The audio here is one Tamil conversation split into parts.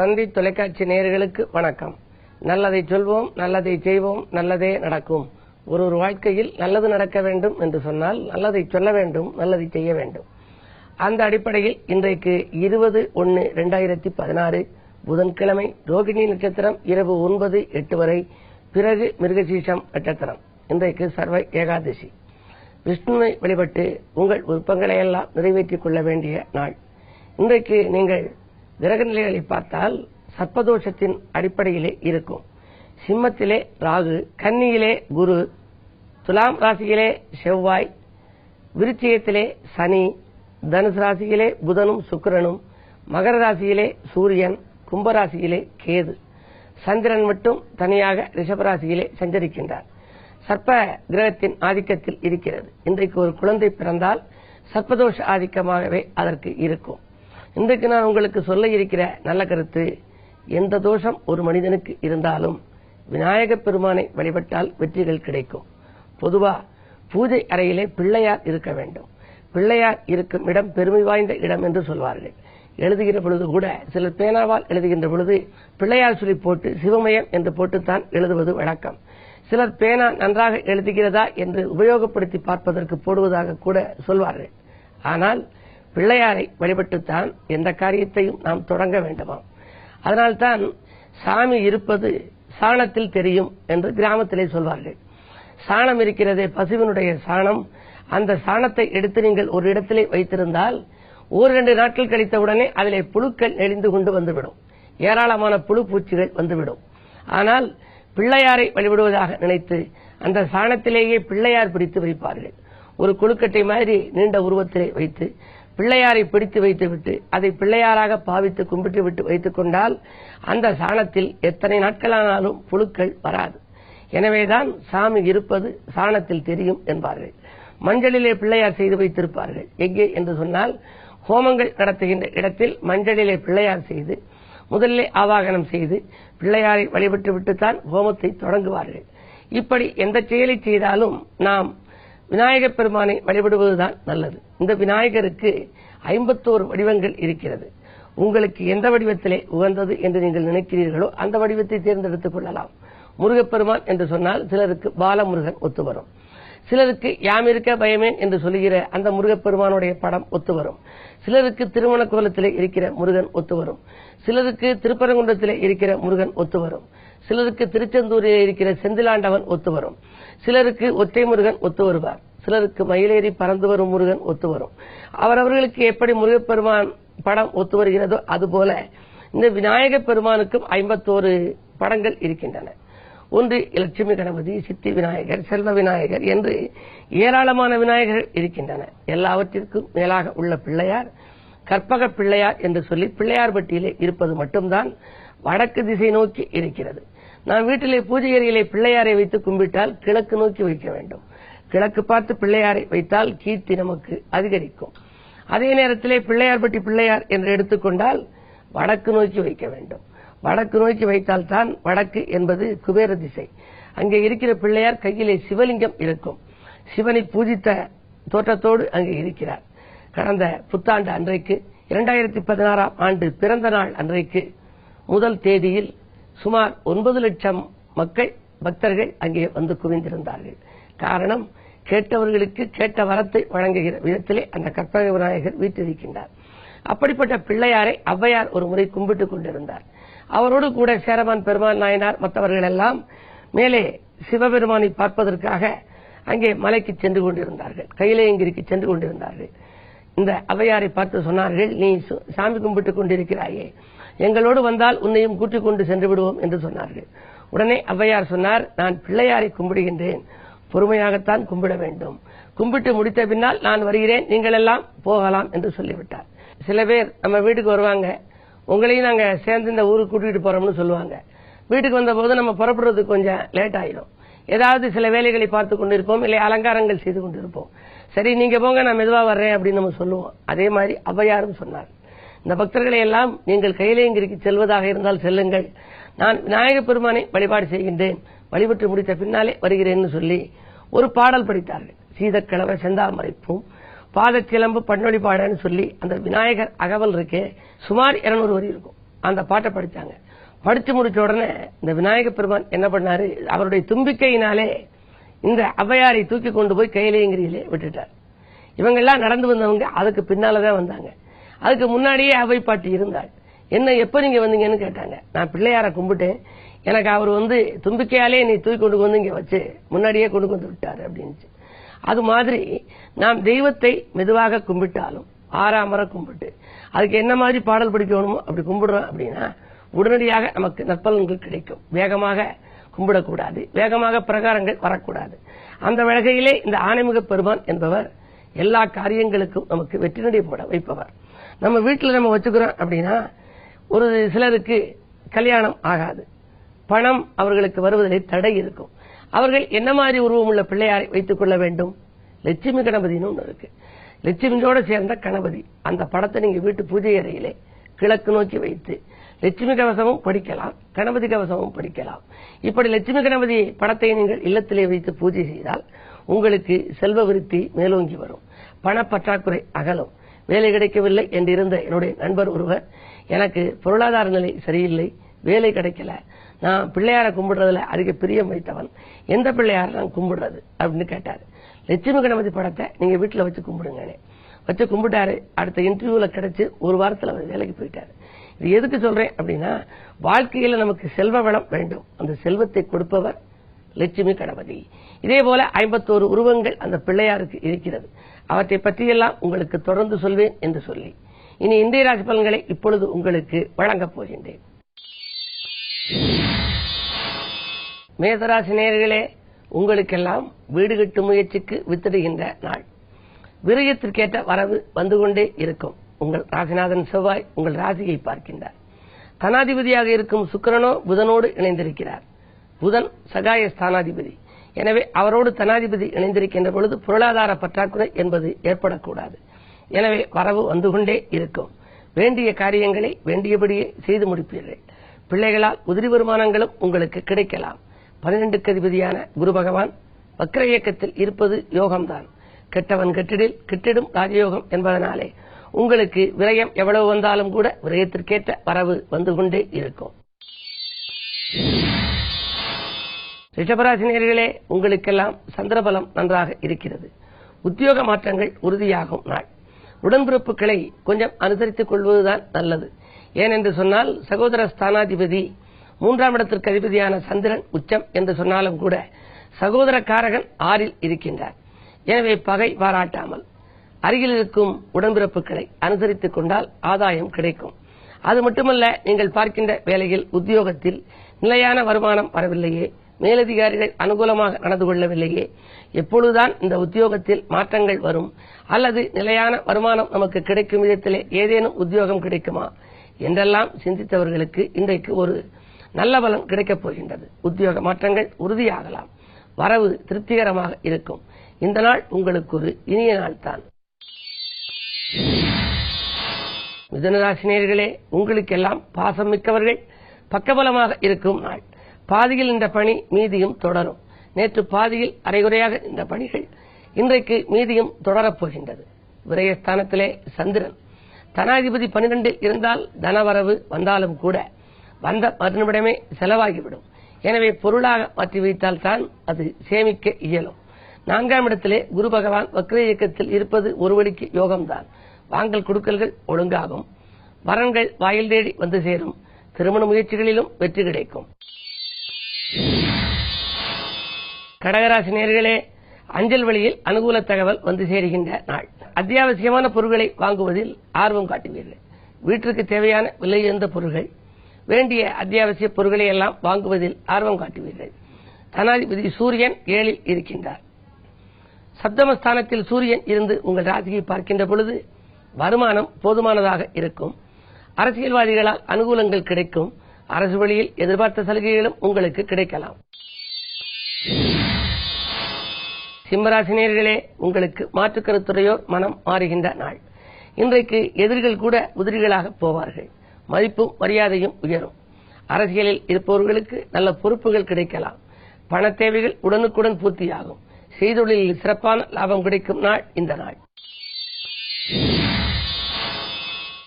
தந்தி தொலைக்காட்சி நேயர்களுக்கு வணக்கம். நல்லதை சொல்வோம், நல்லதை செய்வோம், நல்லதே நடக்கும். ஒரு வாழ்க்கையில் நல்லது நடக்க வேண்டும் என்று சொன்னால் நல்லதை சொல்ல வேண்டும், நல்லதை செய்ய வேண்டும். அந்த அடிப்படையில் இன்றைக்கு 20/1/2016 புதன்கிழமை ரோகிணி நட்சத்திரம் இரவு 9:08 வரை, பிறகு மிருகசீஷம் நட்சத்திரம். இன்றைக்கு சர்வ ஏகாதசி. விஷ்ணுவை வழிபட்டு உங்கள் விருப்பங்களை எல்லாம் நிறைவேற்றிக் கொள்ள வேண்டிய நாள். இன்றைக்கு நீங்கள் கிரக நிலைகளை பார்த்தால் சர்ப்பதோஷத்தின் அடிப்படையிலே இருக்கும். சிம்மத்திலே ராகு, கன்னியிலே குரு, துலாம் ராசியிலே செவ்வாய், விருச்சிகத்திலே சனி, தனுசு ராசியிலே புதனும் சுக்கிரனும், மகர ராசியிலே சூரியன், கும்பராசியிலே கேது. சந்திரன் மட்டும் தனியாக ரிஷபராசியிலே சஞ்சரிக்கின்றார். சர்ப்ப கிரகத்தின் ஆதிக்கத்தில் இருக்கிறது. இன்றைக்கு ஒரு குழந்தை பிறந்தால் சர்ப்பதோஷ ஆதிக்கமாகவே அதற்கு இருக்கும். இன்றைக்கு நான் உங்களுக்கு சொல்ல இருக்கிற நல்ல கருத்து, எந்த தோஷம் ஒரு மனிதனுக்கு இருந்தாலும் விநாயக பெருமானை வழிபட்டால் வெற்றிகள் கிடைக்கும். பொதுவா பூஜை அறையிலே பிள்ளையார் இருக்க வேண்டும். பிள்ளையார் இருக்கும் இடம் பெருமை வாய்ந்த இடம் என்று சொல்வார்கள். எழுதுகிற பொழுது கூட சிலர் பேனாவால் எழுதுகின்ற பொழுது பிள்ளையார் சொல்லி போட்டு சிவமயம் என்று போட்டுத்தான் எழுதுவது வழக்கம். சிலர் பேனா நன்றாக எழுதுகிறதா என்று உபயோகப்படுத்தி பார்ப்பதற்கு போடுவதாக கூட சொல்வார்கள். ஆனால் பிள்ளையாரை வழிபட்டுத்தான் எந்த காரியத்தையும் நாம் தொடங்க வேண்டுமாம். அதனால்தான் சாமி இருப்பது சாணத்தில் தெரியும் என்று கிராமத்திலே சொல்வார்கள். சாணம் இருக்கிறதே, பசுவினுடைய சாணம், அந்த சாணத்தை எடுத்து நீங்கள் ஒரு இடத்திலே வைத்திருந்தால் 1-2 நாட்கள் கழித்தவுடனே அதிலே புழுக்கள் நெளிந்து கொண்டு வந்துவிடும். ஏராளமான புழு பூச்சிகள் வந்துவிடும். ஆனால் பிள்ளையாரை வழிபடுவதாக நினைத்து அந்த சாணத்திலேயே பிள்ளையார் பிடித்து வைப்பார்கள். ஒரு கொழுக்கட்டை மாதிரி நீண்ட உருவத்திலே வைத்து பிள்ளையாரை பிடித்து வைத்துவிட்டு அதை பிள்ளையாராக பாவித்து கும்பிட்டு விட்டு வைத்துக் கொண்டால் அந்த சாணத்தில் எத்தனை நாட்களானாலும் புழுக்கள் வராது. எனவேதான் சாமி இருப்பது சாணத்தில் தெரியும் என்பார்கள். மஞ்சளிலே பிள்ளையார் செய்து வைத்திருப்பார்கள். எங்கே என்று சொன்னால், ஹோமங்கள் நடத்துகின்ற இடத்தில் மஞ்சளிலே பிள்ளையார் செய்து முதலிலே ஆவாகனம் செய்து பிள்ளையாரை வழிபட்டு விட்டுத்தான் ஹோமத்தை தொடங்குவார்கள். இப்படி எந்த செயலை செய்தாலும் நாம் விநாயகப் பெருமானை வழிபடுவதுதான் நல்லது. இந்த விநாயகருக்கு 51 வடிவங்கள் இருக்கிறது. உங்களுக்கு எந்த வடிவத்திலே உகந்தது என்று நீங்கள் நினைக்கிறீர்களோ அந்த வடிவத்தை தேர்ந்தெடுத்துக் கொள்ளலாம். முருகப்பெருமான் என்று சொன்னால் சிலருக்கு பாலமுருகன் ஒத்து வரும். சிலருக்கு யாமிருக்க பயமேன் என்று சொல்லுகிற அந்த முருகப்பெருமானுடைய படம் ஒத்து வரும். சிலருக்கு திருமண கோலத்திலே இருக்கிற முருகன் ஒத்து வரும். சிலருக்கு திருப்பரங்குன்றத்திலே இருக்கிற முருகன் ஒத்து வரும். சிலருக்கு திருச்செந்தூரிலே இருக்கிற செந்திலாண்டவன் ஒத்து வரும். சிலருக்கு ஒற்றை முருகன் ஒத்து வருவார். சிலருக்கு மயிலேறி பறந்து வரும் முருகன் ஒத்து வரும். அவரவர்களுக்கு எப்படி முருகப்பெருமான் படம் ஒத்து வருகிறதோ அதுபோல இந்த விநாயக பெருமானுக்கும் 51 படங்கள் இருக்கின்றன. ஒன்று லட்சுமி கணபதி, சித்தி விநாயகர், செல்வ விநாயகர் என்று ஏராளமான விநாயகர்கள் இருக்கின்றன. எல்லாவற்றிற்கும் மேலாக உள்ள பிள்ளையார் கற்பக பிள்ளையார் என்று சொல்லி பிள்ளையார் பட்டியலே இருப்பது மட்டும்தான் வடக்கு திசை நோக்கி இருக்கிறது. நாம் வீட்டிலே பூஜை அறையிலே பிள்ளையாரை வைத்து கும்பிட்டால் கிழக்கு நோக்கி வைக்க வேண்டும். கிழக்கு பார்த்து பிள்ளையாரை வைத்தால் கீர்த்தி நமக்கு அதிகரிக்கும். அதே நேரத்திலே பிள்ளையார் பட்டி பிள்ளையார் என்று எடுத்துக்கொண்டால் வடக்கு நோக்கி வைக்க வேண்டும். வடக்கு நோக்கி வைத்தால் தான், வடக்கு என்பது குபேர திசை. அங்கே இருக்கிற பிள்ளையார் கையிலே சிவலிங்கம் இருக்கும். சிவனை பூஜித்த தோற்றத்தோடு அங்கே இருக்கிறார். கடந்த புத்தாண்டு அன்றைக்கு 2016ஆம் ஆண்டு பிறந்த நாள் அன்றைக்கு முதல் தேதியில் சுமார் 9 லட்சம் பக்தர்கள் அங்கே வந்து குவிந்திருந்தார்கள். காரணம், கேட்டவர்களுக்கு கேட்ட வரத்தை வழங்குகிற விதத்திலே அந்த கற்பக விநாயகர் வீற்றிருக்கின்றார். அப்படிப்பட்ட பிள்ளையாரை ஔவையார் ஒரு முறை கும்பிட்டுக் கொண்டிருந்தார். அவரோடு கூட சேரமான் பெருமாள் நாயனார் மற்றவர்கள் எல்லாம் மேலே சிவபெருமானை பார்ப்பதற்காக அங்கே மலைக்கு சென்று கொண்டிருந்தார்கள். கையிலேயங்கிரிக்கு சென்று கொண்டிருந்தார்கள். இந்த ஔவையாரை பார்த்து சொன்னார்கள், நீ சாமி கும்பிட்டுக் கொண்டிருக்கிறாயே, எங்களோடு வந்தால் உன்னையும் கூட்டிக் கொண்டு சென்று விடுவோம் என்று சொன்னார்கள். உடனே ஔவையார் சொன்னார், நான் பிள்ளையாரை கும்பிடுகின்றேன், பொறுமையாகத்தான் கும்பிட வேண்டும். கும்பிட்டு முடித்த பின்னால் நான் வருகிறேன், நீங்கள் எல்லாம் போகலாம் என்று சொல்லிவிட்டார். சில பேர் நம்ம வீட்டுக்கு வருவாங்க, உங்களையும் நாங்க சேர்ந்து இந்த ஊருக்கு கூட்டிட்டு போறோம்னு சொல்லுவாங்க. வீட்டுக்கு வந்த போது நம்ம புறப்படுறதுக்கு கொஞ்சம் லேட் ஆயிடும். ஏதாவது சில வேலைகளை பார்த்து கொண்டிருப்போம், இல்லை அலங்காரங்கள் செய்து கொண்டிருப்போம். சரி நீங்க போங்க, நான் மெதுவா வர்றேன் அப்படின்னு நம்ம சொல்லுவோம். அதே மாதிரி ஔவையாரும் சொன்னார், இந்த பக்தர்களை எல்லாம் நீங்கள் கையிலேயங்கிரிக்கு செல்வதாக இருந்தால் செல்லுங்கள், நான் விநாயக பெருமானை வழிபாடு செய்கின்றேன், வழிபட்டு முடித்த பின்னாலே வருகிறேன்னு சொல்லி ஒரு பாடல் படித்தார்கள். சீதக்கிழவ செந்தாமரைப்பும் பாதச்சிலம்பு பன்னொழி பாடன்னு சொல்லி அந்த விநாயகர் அகவல் இருக்கே, சுமார் 200 வரி இருக்கும். அந்த பாட்டை படிச்சாங்க. படிச்சு முடிச்ச உடனே இந்த விநாயக பெருமான் என்ன பண்ணாரு, அவருடைய தும்பிக்கையினாலே இந்த ஔவையாரை தூக்கி கொண்டு போய் கையிலேங்கிரியிலே விட்டுட்டார். இவங்க எல்லாம் நடந்து வந்தவங்க அதுக்கு பின்னாலதான் வந்தாங்க. அதுக்கு முன்னாடியே அவை பாட்டி இருந்தாள். என்ன எப்ப நீங்க வந்தீங்கன்னு கேட்டாங்க. நான் பிள்ளையார கும்பிட்டேன், எனக்கு அவர் தும்பிக்கையாலே நீ தூக்கி கொண்டு வந்து இங்க வச்சு முன்னாடியே கொண்டு வந்து விட்டாரு அப்படின்னு. அது மாதிரி நாம் தெய்வத்தை மெதுவாக கும்பிட்டாலும் ஆறாமர கும்பிட்டு அதுக்கு என்ன மாதிரி பாடல் படிக்கணுமோ அப்படி கும்பிடுறோம் அப்படின்னா உடனடியாக நமக்கு நற்பலன்கள் கிடைக்கும். வேகமாக கும்பிடக்கூடாது, வேகமாக பிரகாரங்கள் வரக்கூடாது. அந்த வகையிலே இந்த ஆனைமுக பெருமான் என்பவர் எல்லா காரியங்களுக்கும் நமக்கு வெற்றி நடை போட வைப்பவர். நம்ம வீட்டில் நம்ம வச்சுக்கிறோம் அப்படின்னா ஒரு சிலருக்கு கல்யாணம் ஆகாது, பணம் அவர்களுக்கு வருவதிலே தடை இருக்கும். அவர்கள் என்ன மாதிரி உருவம் உள்ள பிள்ளையாரை வைத்துக் கொள்ள வேண்டும்? லட்சுமி கணபதினு ஒன்று இருக்கு. லட்சுமியோடு சேர்ந்த கணபதி அந்த படத்தை நீங்க வீட்டு பூஜை அறையிலே கிழக்கு நோக்கி வைத்து லட்சுமி கவசமும் படிக்கலாம், கணபதி கவசமும் படிக்கலாம். இப்படி லட்சுமி கணபதி படத்தை நீங்கள் இல்லத்திலே வைத்து பூஜை செய்தால் உங்களுக்கு செல்வ விருத்தி மேலோங்கி வரும், பணப்பற்றாக்குறை அகலும். வேலை கிடைக்கவில்லை என்றிருந்த என்னுடைய நண்பர் ஒருவர், எனக்கு பொருளாதார நிலை சரியில்லை, வேலை கிடைக்கல, நான் பிள்ளையார கும்பிடுறதுல அதிக பிரியம் வைத்தவன், எந்த பிள்ளையார நான் கும்பிடுறது அப்படின்னு கேட்டாரு. லட்சுமி கணபதி படத்தை நீங்க வீட்டுல வச்சு கும்பிடுங்க வச்சு கும்பிட்டாரு. அடுத்த இன்டர்வியூல கிடைச்சு ஒரு வாரத்தில் அவர் வேலைக்கு போயிட்டாரு. இது எதுக்கு சொல்றேன் அப்படின்னா வாழ்க்கையில நமக்கு செல்வ வளம் வேண்டும், அந்த செல்வத்தை கொடுப்பவர் லட்சுமி கணபதி. இதே போல 51 உருவங்கள் அந்த பிள்ளையாருக்கு இருக்கிறது. அவற்றை பற்றியெல்லாம் உங்களுக்கு தொடர்ந்து சொல்வேன் என்று சொல்லி இனி இந்திய ராசி பலன்களை இப்பொழுது உங்களுக்கு வழங்கப் போகின்றேன். மேசராசி நேயர்களே, உங்களுக்கெல்லாம் வீடு கட்டும் முயற்சிக்கு வித்திடுகின்ற நாள். விரயத்திற்கேற்ற வரவு வந்து கொண்டே இருக்கும். உங்கள் ராசிநாதன் செவ்வாய் உங்கள் ராசியை பார்க்கின்றார். தனாதிபதியாக இருக்கும் சுக்கிரனோ புதனோடு இணைந்திருக்கிறார். புதன் சகாய ஸ்தானாதிபதி. எனவே அவரோடு தனாதிபதி இணைந்திருக்கின்ற பொழுது பொருளாதார பற்றாக்குறை என்பது ஏற்படக்கூடாது. எனவே வரவு வந்து கொண்டே இருக்கும். வேண்டிய காரியங்களை வேண்டியபடியே செய்து முடிப்பீர்கள். பிள்ளைகளால் உதிரி வருமானங்களும் உங்களுக்கு கிடைக்கலாம். 12க்கு அதிபதியான குரு பகவான் வக்ர இயக்கத்தில் இருப்பது யோகம்தான். கெட்டவன் கெட்டிடில் கிட்டிடும் ராஜயோகம் என்பதனாலே உங்களுக்கு விரயம் எவ்வளவு வந்தாலும் கூட விரயத்திற்கேற்ற வரவு வந்து கொண்டே இருக்கும். ரிஷபராசினியர்களே, உங்களுக்கெல்லாம் சந்திரபலம் நன்றாக இருக்கிறது. உத்தியோக மாற்றங்கள் உறுதியாகும் நாள். உடன்பிறப்புகளை கொஞ்சம் அனுசரித்துக் கொள்வதுதான் நல்லது. ஏனென்று சொன்னால் சகோதர ஸ்தானாதிபதி 3ஆம் இடத்திற்கு அதிபதியான சந்திரன் உச்சம் என்று சொன்னாலும் கூட சகோதர காரகன் 6ல் இருக்கின்றார். எனவே பகை பாராட்டாமல் அருகில் இருக்கும் உடன்பிறப்புகளை அனுசரித்துக் கொண்டால் ஆதாயம் கிடைக்கும். அது மட்டுமல்ல, நீங்கள் பார்க்கின்ற வேலையில் உத்தியோகத்தில் நிலையான வருமானம் வரவில்லையே, மேலதிகாரிகள் அனுகூலமாக நடந்து கொள்ளவில்லையே, எப்பொழுதுதான் இந்த உத்தியோகத்தில் மாற்றங்கள் வரும் அல்லது நிலையான வருமானம் நமக்கு கிடைக்கும் விதத்திலே ஏதேனும் உத்தியோகம் கிடைக்குமா என்றெல்லாம் சிந்தித்தவர்களுக்கு இன்றைக்கு ஒரு நல்ல பலன் கிடைக்கப் போகின்றது. உத்தியோக மாற்றங்கள் உறுதியாகலாம். வரவு திருப்திகரமாக இருக்கும். இந்த நாள் உங்களுக்கு ஒரு இனிய நாள் தான். மிதுனராசினியர்களே, உங்களுக்கெல்லாம் பாசம் மிக்கவர்கள் பக்கபலமாக இருக்கும் நாள். பாதியில் இந்த பணி மீதியும் தொடரும். நேற்று பாதியில் அரைகுறையாக இந்த பணிகள் இன்றைக்கு மீதியும் தொடரப் போகின்றது. விரயஸ்தானத்திலே சந்திரன், தனாதிபதி 12ல் இருந்தால் தனவரவு வந்தாலும் கூட வந்த மறுநிமிடமே செலவாகிவிடும். எனவே பொருளாக மாற்றி வைத்தால் தான் அது சேமிக்க இயலும். 4ஆம் இடத்திலே குரு பகவான் வக்ர இயக்கத்தில் இருப்பது ஒரு வழிக்கு யோகம்தான். வாங்கல் கொடுக்கல்கள் ஒழுங்காகும். வரன்கள் வாயில் தேடி வந்து சேரும். திருமண முயற்சிகளிலும் வெற்றி கிடைக்கும். கடகராசி நேயர்களே, அஞ்சல் வழியில் அனுகூல தகவல் வந்து சேருகின்ற நாள். அத்தியாவசியமான பொருட்களை வாங்குவதில் ஆர்வம் காட்டுவீர்கள். வீட்டிற்கு தேவையான விலையுயர்ந்த பொருட்கள், வேண்டிய அத்தியாவசிய பொருட்களை எல்லாம் வாங்குவதில் ஆர்வம் காட்டுவீர்கள். தனாதிபதி சூரியன் 7ல் இருக்கின்றார். சப்தமஸ்தானத்தில் சூரியன் இருந்து உங்கள் ராசியை பார்க்கின்ற பொழுது வருமானம் போதுமானதாக இருக்கும். அரசியல்வாதிகளால் அனுகூலங்கள் கிடைக்கும். அரசு வழியில் எதிர்பார்த்த சலுகைகளும் உங்களுக்கு கிடைக்கலாம். சிம்மராசினியர்களே, உங்களுக்கு மாற்றுக் கருத்துடையோர் மனம் மாறுகின்ற நாள். இன்றைக்கு எதிரிகள் கூட உதிரிகளாக போவார்கள். மதிப்பும் மரியாதையும் உயரும். அரசியலில் இருப்பவர்களுக்கு நல்ல பொறுப்புகள் கிடைக்கலாம். பண தேவைகள் உடனுக்குடன் பூர்த்தியாகும். செய்தொழிலில் சிறப்பான லாபம் கிடைக்கும் நாள் இந்த நாள்.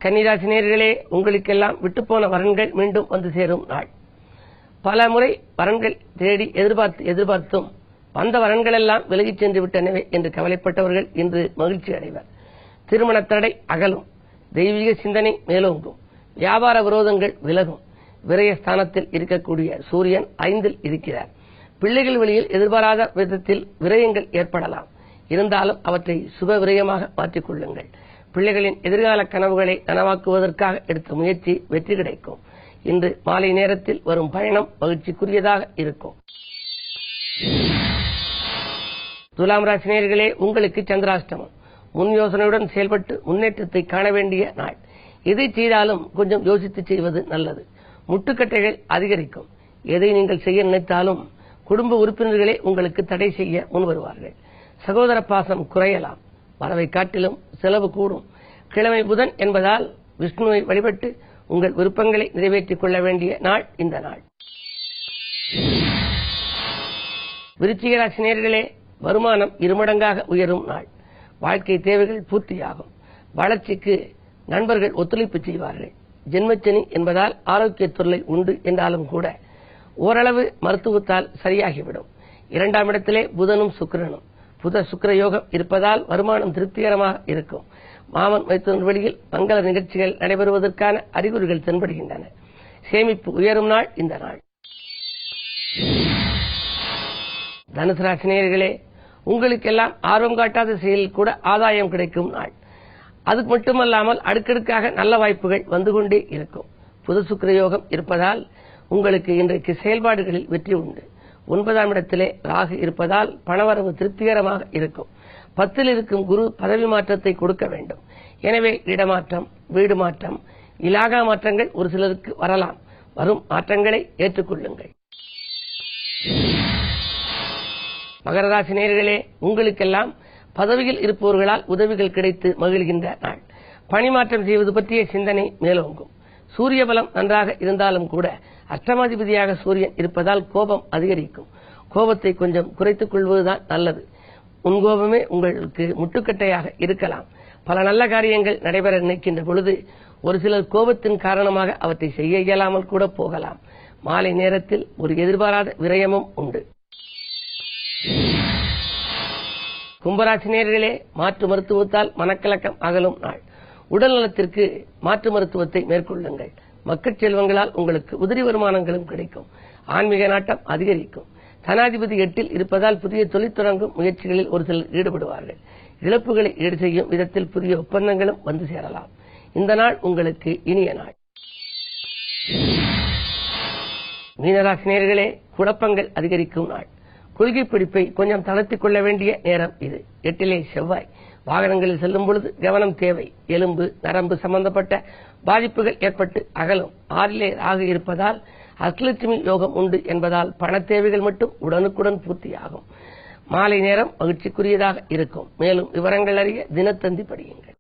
கன்னிராசி நேயர்களே, உங்களுக்கெல்லாம் விட்டுப்போன வரன்கள் மீண்டும் வந்து சேரும் நாள். பல முறை வரன்கள் தேடி எதிர்பார்த்தும் வந்த வரன்கள் எல்லாம் விலகிச் சென்று விட்டனவே என்று கவலைப்பட்டவர்கள் இன்று மகிழ்ச்சி அடைவர். திருமண தடை அகலும், தெய்வீக சிந்தனை மேலோங்கும், வியாபார விரோதங்கள் விலகும். விரயஸ்தானத்தில் இருக்கக்கூடிய சூரியன் 5ல் இருக்கிறார். பிள்ளைகள் வழியில் எதிர்பாராத விதத்தில் விரயங்கள் ஏற்படலாம். இருந்தாலும் அவற்றை சுப விரயமாக மாற்றிக் கொள்ளுங்கள். பிள்ளைகளின் எதிர்கால கனவுகளை நனவாக்குவதற்காக எடுத்த முயற்சி வெற்றி கிடைக்கும். இன்று மாலை நேரத்தில் வரும் பயணம் மகிழ்ச்சிக்குரியதாக இருக்கும். துலாம் ராசி நேயர்களே, உங்களுக்கு சந்திராஷ்டமம். முன் யோசனையுடன் செயல்பட்டு முன்னேற்றத்தை காண வேண்டிய நாள். எதை செய்தாலும் கொஞ்சம் யோசித்து செய்வது நல்லது. முட்டுக்கட்டைகள் அதிகரிக்கும். எதை நீங்கள் செய்ய நினைத்தாலும் குடும்ப உறுப்பினர்களே உங்களுக்கு தடை செய்ய முன்வருவார்கள். சகோதர பாசம் குறையலாம். வரவை காட்டிலும் செலவு கூடும். கிழமை புதன் என்பதால் விஷ்ணுவை வழிபட்டு உங்கள் விருப்பங்களை நிறைவேற்றிக் கொள்ள வேண்டிய நாள் இந்த நாள். விருச்சிக ராசி நேயர்களே, வருமானம் இருமடங்காக உயரும் நாள். வாழ்க்கை தேவைகள் பூர்த்தியாகும். வளர்ச்சிக்கு நண்பர்கள் ஒத்துழைப்பு செய்வார்கள். ஜென்மச்சனி என்பதால் ஆரோக்கிய தொல்லை உண்டு என்றாலும் கூட ஓரளவு மருத்துவத்தால் சரியாகிவிடும். 2ஆம் இடத்திலே புதனும் சுக்கிரனும். புத சுக்கிர யோகம் இருப்பதால் வருமானம் திருப்திகரமாக இருக்கும். மாமன் மைத்துனர் வழியில் மங்கள நிகழ்ச்சிகள் நடைபெறுவதற்கான அறிகுறிகள் தென்படுகின்றன. சேமிப்பு உயரும் நாள் இந்த நாள். தனுசு ராசி நேயர்களே, உங்களுக்கெல்லாம் ஆர்வம் காட்டாத செயலில் கூட ஆதாயம் கிடைக்கும் நாள். அது மட்டுமல்லாமல் அடுக்கடுக்காக நல்ல வாய்ப்புகள் வந்து கொண்டே இருக்கும். புத சுக்கிர யோகம் இருப்பதால் உங்களுக்கு இன்றைக்கு செயல்பாடுகளில் வெற்றி உண்டு. 9ஆம் இடத்திலே ராகு இருப்பதால் பணவரவு திருப்திகரமாக இருக்கும். 10ல் இருக்கும் குரு பதவி மாற்றத்தை கொடுக்க வேண்டும். எனவே இடமாற்றம், வீடு மாற்றம், இலாகா மாற்றங்கள் ஒரு சிலருக்கு வரலாம். வரும் மாற்றங்களை ஏற்றுக்கொள்ளுங்கள். மகர ராசி நேயர்களே, உங்களுக்கெல்லாம் பதவியில் இருப்பவர்களால் உதவிகள் கிடைத்து மகிழ்கின்ற நாள். பணிமாற்றம் செய்வது பற்றிய சிந்தனை மேலோங்கும். சூரிய பலம் நன்றாக இருந்தாலும் கூட அஷ்டமாதிபதியாக சூரியன் இருப்பதால் கோபம் அதிகரிக்கும். கோபத்தை கொஞ்சம் குறைத்துக் கொள்வதுதான் நல்லது. முன்கோபமே உங்களுக்கு முட்டுக்கட்டையாக இருக்கலாம். பல நல்ல காரியங்கள் நடைபெற நினைக்கின்ற பொழுது ஒரு சிலர் கோபத்தின் காரணமாக அவற்றை செய்ய இயலாமல் கூட போகலாம். மாலை நேரத்தில் ஒரு எதிர்பாராத விரயமும் உண்டு. கும்பராசி நேயர்களே, மாற்று மருத்துவத்தால் மனக்கலக்கம் அகலும் நாள். உடல் நலத்திற்கு மாற்று மருத்துவத்தை மேற்கொள்ளுங்கள். மக்கள் செல்வங்களால் உங்களுக்கு உதிரி வருமானங்களும் கிடைக்கும். ஆன்மீக நாட்டம் அதிகரிக்கும். தனாதிபதி 8ல் இருப்பதால் புதிய தொழில் தொடங்கும் முயற்சிகளில் ஒரு சிலர் ஈடுபடுவார்கள். இழப்புகளை ஈடு செய்யும் விதத்தில் புதிய ஒப்பந்தங்களும் வந்து சேரலாம். இந்த நாள் உங்களுக்கு இனிய நாள். மீனராசி நேயர்களே, குழப்பங்கள் அதிகரிக்கும் நாள். கொள்கை பிடிப்பை கொஞ்சம் தளர்த்திக் கொள்ள வேண்டிய நேரம் இது. 8லே செவ்வாய். வாகனங்களில் செல்லும் பொழுது கவனம் தேவை. எலும்பு நரம்பு சம்பந்தப்பட்ட பாதிப்புகள் ஏற்பட்டு அகலும். 6லே ராகு இருப்பதால் அஷ்டலட்சுமி யோகம் உண்டு என்பதால் பண தேவைகள் மட்டும் உடனுக்குடன் பூர்த்தியாகும். மாலை நேரம் மகிழ்ச்சிக்குரியதாக இருக்கும். மேலும் விவரங்கள் அறிய தினத்தந்தி படியுங்கள்.